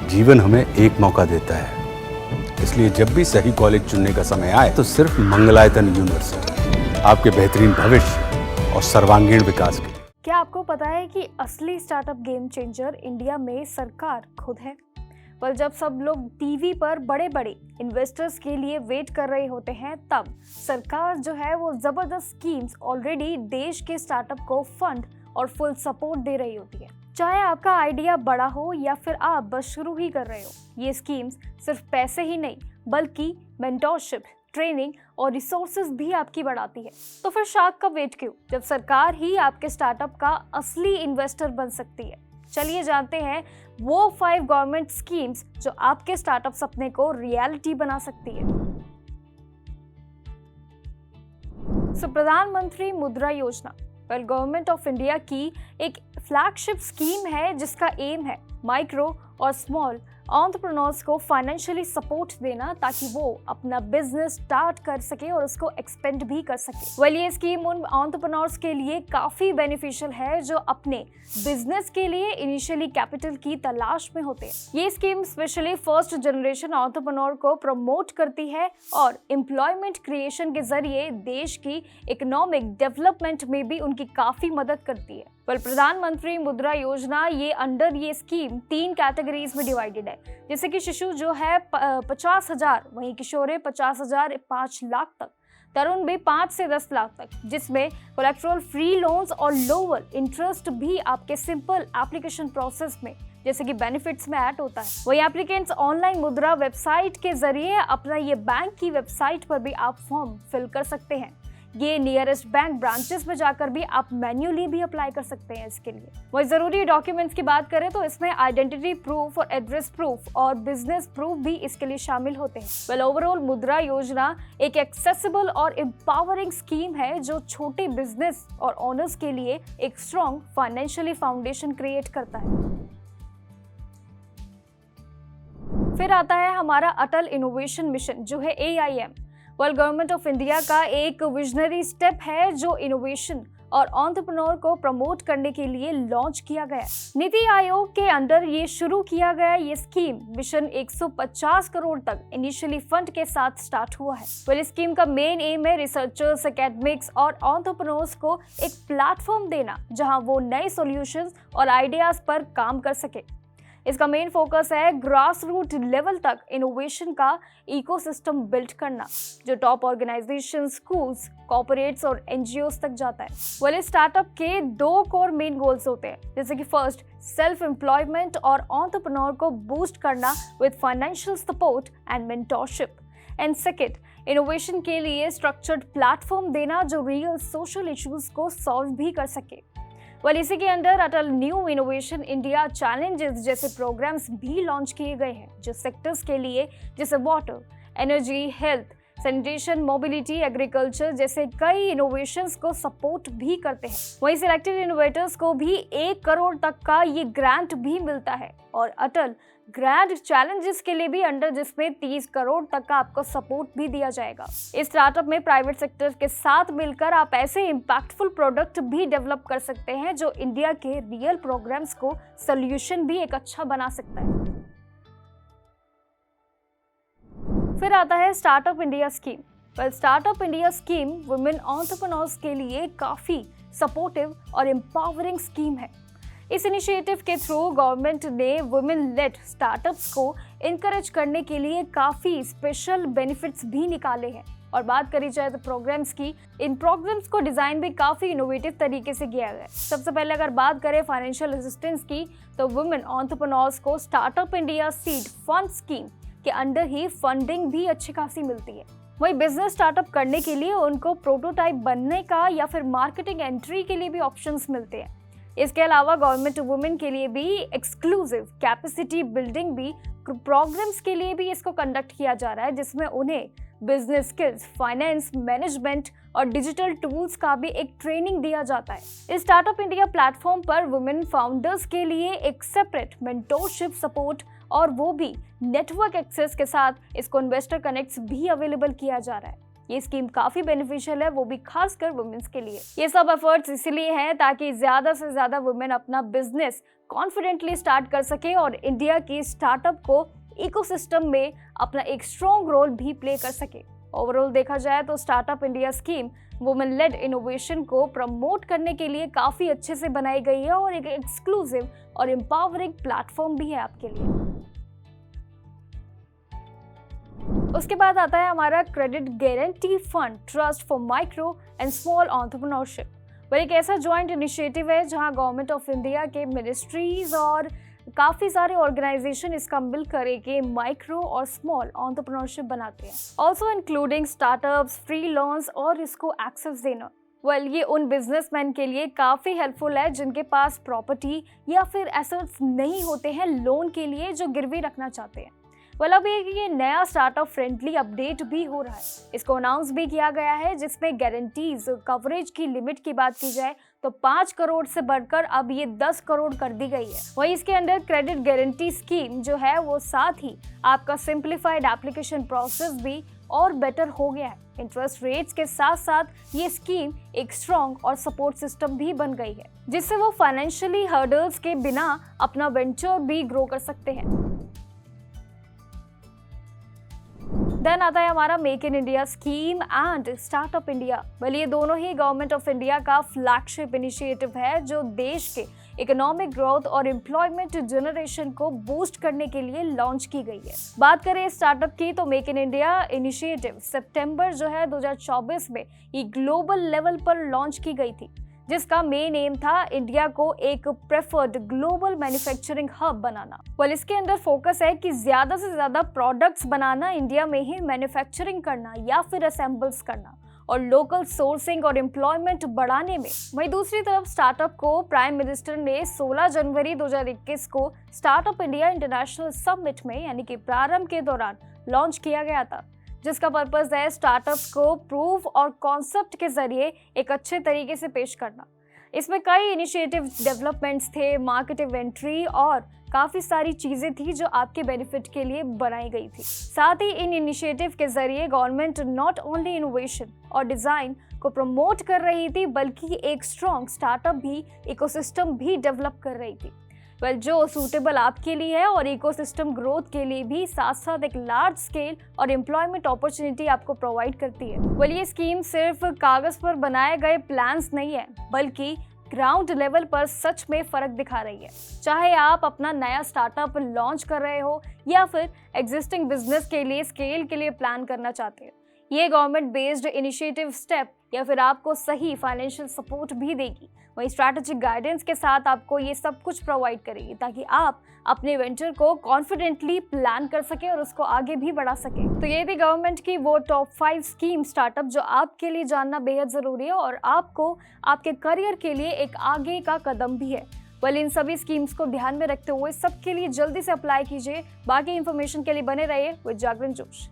जीवन हमें एक मौका देता है, इसलिए जब भी सही कॉलेज चुनने का समय आए तो सिर्फ मंगलायतन यूनिवर्सिटी आपके बेहतरीन भविष्य और सर्वांगीण विकास के लिए। क्या आपको पता है कि असली स्टार्टअप गेम चेंजर इंडिया में सरकार खुद है? पर जब सब लोग टीवी पर बड़े बड़े इन्वेस्टर्स के लिए वेट कर रहे होते हैं, तब सरकार जो है वो जबरदस्त स्कीम्स ऑलरेडी देश के स्टार्टअप को फंड और फुल सपोर्ट दे रही होती है। चाहे आपका आइडिया बड़ा हो या फिर आप बस शुरू ही कर रहे हो, ये स्कीम्स सिर्फ पैसे ही नहीं बल्कि मेंटोरशिप, ट्रेनिंग और रिसोर्सेज भी आपकी बढ़ाती है। तो फिर शार्क का वेट क्यों, जब सरकार ही आपके स्टार्टअप का असली इन्वेस्टर बन सकती है। चलिए जानते हैं वो 5 गवर्नमेंट स्कीम्स जो आपके स्टार्टअप सपने को रियलिटी बना सकती है। प्रधानमंत्री मुद्रा योजना गवर्नमेंट ऑफ इंडिया की एक फ्लैगशिप स्कीम है जिसका एम है माइक्रो और स्मॉल एंटरप्रेन्योर्स को फाइनेंशियली सपोर्ट देना ताकि वो अपना बिजनेस स्टार्ट कर सके और उसको एक्सपेंड भी कर सके। ये स्कीम उन एंटरप्रेन्योर्स के लिए काफी बेनिफिशियल है जो अपने बिजनेस के लिए इनिशियली कैपिटल की तलाश में होते हैं। ये scheme specially first generation entrepreneur को प्रमोट करती है और एम्प्लॉयमेंट क्रिएशन के जरिए देश की इकोनॉमिक डेवलपमेंट में भी उनकी काफी मदद करती है। प्रधानमंत्री मुद्रा योजना ये स्कीम 3 कैटेगरीज में डिवाइडेड है, जैसे कि शिशु जो है 50,000, वहीं किशोरे 50,000 5 लाख तक, तरुण भी 5 से 10 लाख तक, जिसमें कोलेक्ट्रल फ्री लोन्स और लोअर इंटरेस्ट भी आपके सिंपल एप्लीकेशन प्रोसेस में जैसे कि बेनिफिट्स में ऐड होता है। वही एप्लीकेंट्स ऑनलाइन मुद्रा वेबसाइट के जरिए अपना ये बैंक की वेबसाइट पर भी आप फॉर्म फिल कर सकते हैं। ये नियरेस्ट बैंक ब्रांचेस में जाकर भी आप मैन्युअली भी अप्लाई कर सकते हैं इसके लिए। वही जरूरी डॉक्यूमेंट्स की बात करें तो इसमें आइडेंटिटी प्रूफ और एड्रेस प्रूफ और बिजनेस प्रूफ भी इसके लिए शामिल होते हैं। ओवरऑल मुद्रा योजना एक एक्सेसिबल और एम्पावरिंग स्कीम है जो छोटे बिजनेस और ओनर्स के लिए एक स्ट्रॉन्ग फाइनेंशियली फाउंडेशन क्रिएट करता है। फिर आता है हमारा अटल इनोवेशन मिशन जो है AIM। गवर्नमेंट ऑफ इंडिया का एक विजनरी स्टेप है जो इनोवेशन और एंटरप्रेन्योर को प्रमोट करने के लिए लॉन्च किया गया। नीति आयोग के अंडर ये शुरू किया गया ये स्कीम मिशन 150 करोड़ तक इनिशियली फंड के साथ स्टार्ट हुआ है। इस स्कीम का मेन एम है रिसर्चर्स, एकेडमिक्स और एंटरप्रेन्योर्स को एक प्लेटफॉर्म देना जहां वो नए सॉल्यूशंस और आइडियाज पर काम कर सके। इसका मेन फोकस है ग्रास रूट लेवल तक इनोवेशन का इकोसिस्टम बिल्ड करना जो टॉप ऑर्गेनाइजेशन, स्कूल्स, कॉर्पोरेट्स और NGOs तक जाता है। स्टार्टअप के 2 कोर मेन गोल्स होते हैं, जैसे कि फर्स्ट सेल्फ एम्प्लॉयमेंट और एंटरप्रेन्योर को बूस्ट करना with financial support and mentorship, and second innovation के लिए स्ट्रक्चर्ड प्लेटफॉर्म देना जो रियल सोशल इश्यूज को सॉल्व भी कर सके। इसी के अंडर अटल न्यू इनोवेशन इंडिया चैलेंजेस जैसे प्रोग्राम्स भी लॉन्च किए गए हैं जो सेक्टर्स के लिए जैसे water, energy, health, sanitation, mobility, agriculture जैसे कई इनोवेशंस को सपोर्ट भी करते हैं। वहीं सिलेक्टेड इनोवेटर्स को भी 1 करोड़ तक का ये ग्रांट भी मिलता है और अटल ग्रैंड चैलेंजेस के लिए भी अंडर जिसमें 30 करोड़ तक का आपको सपोर्ट भी दिया जाएगा। इस स्टार्टअप में प्राइवेट सेक्टर के साथ मिलकर आप ऐसे इम्पैक्टफुल प्रोडक्ट भी डेवलप कर सकते हैं जो इंडिया के रियल प्रोग्राम्स को सोल्यूशन भी एक अच्छा बना सकता है। फिर आता है startup India scheme. Startup India scheme women entrepreneurs के लिए काफी सपोर्टिव और एम्पावरिंग स्कीम है। इस इनिशिएटिव के थ्रू गवर्नमेंट ने वुमेन लेड स्टार्टअप्स को इनकरेज करने के लिए काफी स्पेशल बेनिफिट्स भी निकाले हैं। और बात करी जाए तो प्रोग्राम्स की, इन प्रोग्राम्स को डिजाइन भी काफी इनोवेटिव तरीके से किया गया है। सबसे पहले अगर बात करें फाइनेंशियल असिस्टेंस की तो वुमेन एंटरप्रेन्योर्स को startup India seed fund scheme के अंडर ही फंडिंग भी अच्छी खासी मिलती है। वही बिजनेस स्टार्टअप करने के लिए उनको प्रोटोटाइप बनने का या फिर मार्केटिंग एंट्री के लिए भी ऑप्शंस मिलते हैं। इसके अलावा गवर्नमेंट वुमेन के लिए भी एक्सक्लूसिव कैपेसिटी बिल्डिंग भी प्रोग्राम्स के लिए भी इसको कंडक्ट किया जा रहा है जिसमें उन्हें बिजनेस स्किल्स, फाइनेंस मैनेजमेंट और डिजिटल टूल्स का भी एक ट्रेनिंग दिया जाता है। इस स्टार्टअप इंडिया प्लेटफॉर्म पर वुमेन फाउंडर्स के लिए एक सेपरेट मेंटोरशिप सपोर्ट और वो भी नेटवर्क एक्सेस के साथ इसको इन्वेस्टर कनेक्ट्स भी अवेलेबल किया जा रहा है। ये स्कीम काफी बेनिफिशियल है, वो भी खासकर वुमेन्स के लिए। ये सब एफर्ट्स इसलिए हैं ताकि ज्यादा से ज्यादा वुमेन अपना बिजनेस कॉन्फिडेंटली स्टार्ट कर सके और इंडिया की स्टार्टअप को इकोसिस्टम में अपना एक स्ट्रॉन्ग रोल भी प्ले कर सके। ओवरऑल देखा जाए तो startup India scheme women lead innovation को प्रमोट करने के लिए काफी अच्छे से बनाई गई है और एक एक्सक्लूसिव और एम्पावरिंग प्लेटफॉर्म भी है आपके लिए। उसके बाद आता है हमारा credit guarantee fund trust for micro and small entrepreneurship. वह एक ऐसा जॉइंट इनिशिएटिव है जहां गवर्नमेंट ऑफ इंडिया के मिनिस्ट्रीज और काफी सारे ऑर्गेनाइजेशन इसका मिलकर एक माइक्रो और स्मॉल एंटरप्रेन्योरशिप बनाते हैं, also including startups, free loans और इसको एक्सेस देना। ये उन बिजनेसमैन के लिए काफी हेल्पफुल है जिनके पास प्रॉपर्टी या फिर एसेट्स नहीं होते हैं लोन के लिए, जो गिरवी रखना चाहते हैं। अभी ये नया स्टार्टअप फ्रेंडली अपडेट भी हो रहा है, इसको अनाउंस भी किया गया है, जिसमें गारंटीज कवरेज की लिमिट की बात की जाए तो 5 करोड़ से बढ़कर अब ये 10 करोड़ कर दी गई है। वहीं इसके अंदर क्रेडिट गारंटी स्कीम जो है वो साथ ही आपका सिंप्लीफाइड एप्लीकेशन प्रोसेस भी और बेटर हो गया है। इंटरेस्ट रेट्स के साथ साथ ये स्कीम एक स्ट्रॉन्ग और सपोर्ट सिस्टम भी बन गई है, जिससे वो फाइनेंशियली हर्डल्स के बिना अपना वेंचर भी ग्रो कर सकते हैं। देन आता है हमारा make in India scheme and startup India. ये दोनों ही गवर्नमेंट ऑफ इंडिया का फ्लैगशिप इनिशिएटिव है जो देश के इकोनॉमिक ग्रोथ और एम्प्लॉयमेंट जनरेशन को बूस्ट करने के लिए लॉन्च की गई है। बात करें स्टार्टअप की तो मेक इन इंडिया इनिशिएटिव सितंबर जो है 2024 में ये ग्लोबल लेवल पर लॉन्च की गई थी, जिसका मेन एम था इंडिया को एक प्रेफर्ड ग्लोबल मैन्युफैक्चरिंग हब बनाना। इसके अंदर फोकस है कि ज्यादा से ज्यादा प्रोडक्ट्स बनाना, इंडिया में ही मैन्युफैक्चरिंग करना या फिर असेंबल्स करना और लोकल सोर्सिंग और एम्प्लॉयमेंट बढ़ाने में। वहीं दूसरी तरफ स्टार्टअप को प्राइम मिनिस्टर ने 16 जनवरी 2021 को स्टार्टअप इंडिया इंटरनेशनल समिट में यानी कि प्रारंभ के दौरान लॉन्च किया गया था, जिसका पर्पस है स्टार्टअप्स को प्रूफ और कॉन्सेप्ट के जरिए एक अच्छे तरीके से पेश करना। इसमें कई इनिशिएटिव डेवलपमेंट्स थे, मार्केट इन्वेंट्री और काफ़ी सारी चीज़ें थी जो आपके बेनिफिट के लिए बनाई गई थी। साथ ही इन इनिशिएटिव के जरिए गवर्नमेंट नॉट ओनली इनोवेशन और डिज़ाइन को प्रमोट कर रही थी बल्कि एक स्ट्रॉन्ग स्टार्टअप भी इकोसिस्टम भी डेवलप कर रही थी, जो सूटेबल आपके लिए है और इकोसिस्टम ग्रोथ के लिए भी साथ साथ एक लार्ज स्केल और एम्प्लॉयमेंट अपॉर्चुनिटी आपको प्रोवाइड करती है। ये स्कीम सिर्फ कागज पर बनाए गए प्लान्स नहीं है बल्कि ग्राउंड लेवल पर सच में फर्क दिखा रही है। चाहे आप अपना नया स्टार्टअप लॉन्च कर रहे हो या फिर एग्जिस्टिंग बिजनेस के लिए स्केल के लिए प्लान करना चाहते हो, ये गवर्नमेंट बेस्ड इनिशिएटिव स्टेप या फिर आपको सही फाइनेंशियल सपोर्ट भी देगी। वही स्ट्रैटेजिक गाइडेंस के साथ आपको ये सब कुछ प्रोवाइड करेगी ताकि आप अपने वेंचर को कॉन्फिडेंटली प्लान कर सके और उसको आगे भी बढ़ा सके। तो ये थी गवर्नमेंट की वो टॉप 5 स्कीम स्टार्टअप जो आपके लिए जानना बेहद ज़रूरी है और आपको आपके करियर के लिए एक आगे का कदम भी है। इन सभी स्कीम्स को ध्यान में रखते हुए सबके लिए जल्दी से अप्लाई कीजिए। बाकी इन्फॉर्मेशन के लिए बने रहिए विद जागरण जोश।